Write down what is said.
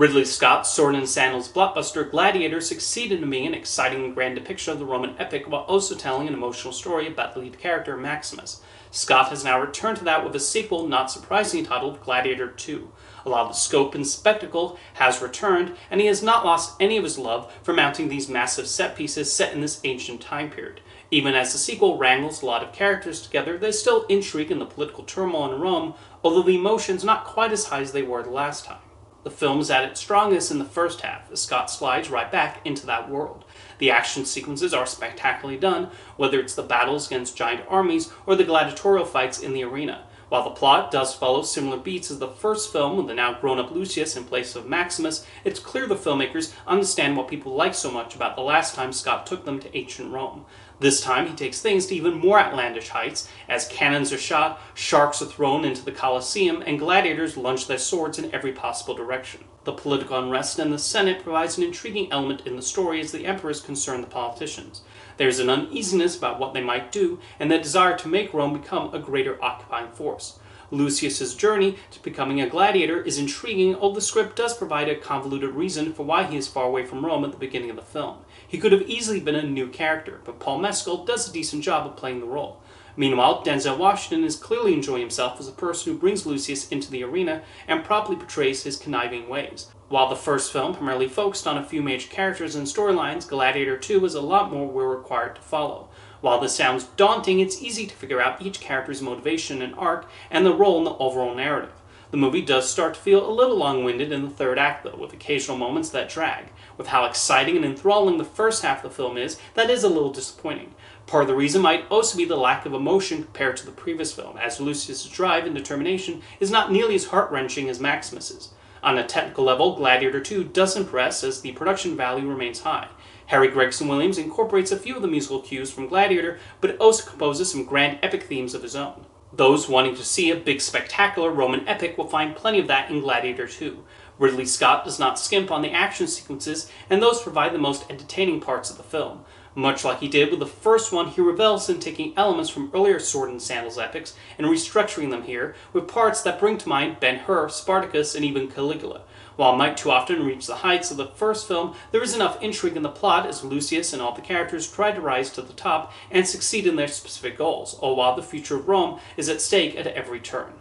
Ridley Scott's sword-and-sandals blockbuster Gladiator succeeded in being an exciting and grand depiction of the Roman epic while also telling an emotional story about the lead character Maximus. Scott has now returned to that with a sequel not surprisingly titled Gladiator II. A lot of the scope and spectacle has returned, and he has not lost any of his love for mounting these massive set pieces set in this ancient time period. Even as the sequel wrangles a lot of characters together, there's still intrigue in the political turmoil in Rome, although the emotions are not quite as high as they were the last time. The film is at its strongest in the first half, as Scott slides right back into that world. The action sequences are spectacularly done, whether it's the battles against giant armies or the gladiatorial fights in the arena. While the plot does follow similar beats as the first film with the now grown-up Lucius in place of Maximus, it's clear the filmmakers understand what people like so much about the last time Scott took them to ancient Rome. This time he takes things to even more outlandish heights, as cannons are shot, sharks are thrown into the Colosseum, and gladiators lunge their swords in every possible direction. The political unrest in the Senate provides an intriguing element in the story as the emperors concern the politicians. There's an uneasiness about what they might do, and their desire to make Rome become a greater occupying force. Lucius's journey to becoming a gladiator is intriguing, although the script does provide a convoluted reason for why he is far away from Rome at the beginning of the film. He could have easily been a new character, but Paul Mescal does a decent job of playing the role. Meanwhile, Denzel Washington is clearly enjoying himself as a person who brings Lucius into the arena and properly portrays his conniving ways. While the first film primarily focused on a few major characters and storylines, Gladiator II is a lot more we're required to follow. While this sounds daunting, it's easy to figure out each character's motivation and arc and their role in the overall narrative. The movie does start to feel a little long-winded in the third act though, with occasional moments that drag. With how exciting and enthralling the first half of the film is, that is a little disappointing. Part of the reason might also be the lack of emotion compared to the previous film, as Lucius' drive and determination is not nearly as heart-wrenching as Maximus's. On a technical level, Gladiator II does impress as the production value remains high. Harry Gregson Williams incorporates a few of the musical cues from Gladiator, but also composes some grand epic themes of his own. Those wanting to see a big spectacular Roman epic will find plenty of that in Gladiator II. Ridley Scott does not skimp on the action sequences, and those provide the most entertaining parts of the film. Much like he did with the first one, he revels in taking elements from earlier sword-and-sandals epics and restructuring them here, with parts that bring to mind Ben-Hur, Spartacus, and even Caligula. While it might too often reach the heights of the first film, there is enough intrigue in the plot as Lucius and all the characters try to rise to the top and succeed in their specific goals, all while the future of Rome is at stake at every turn.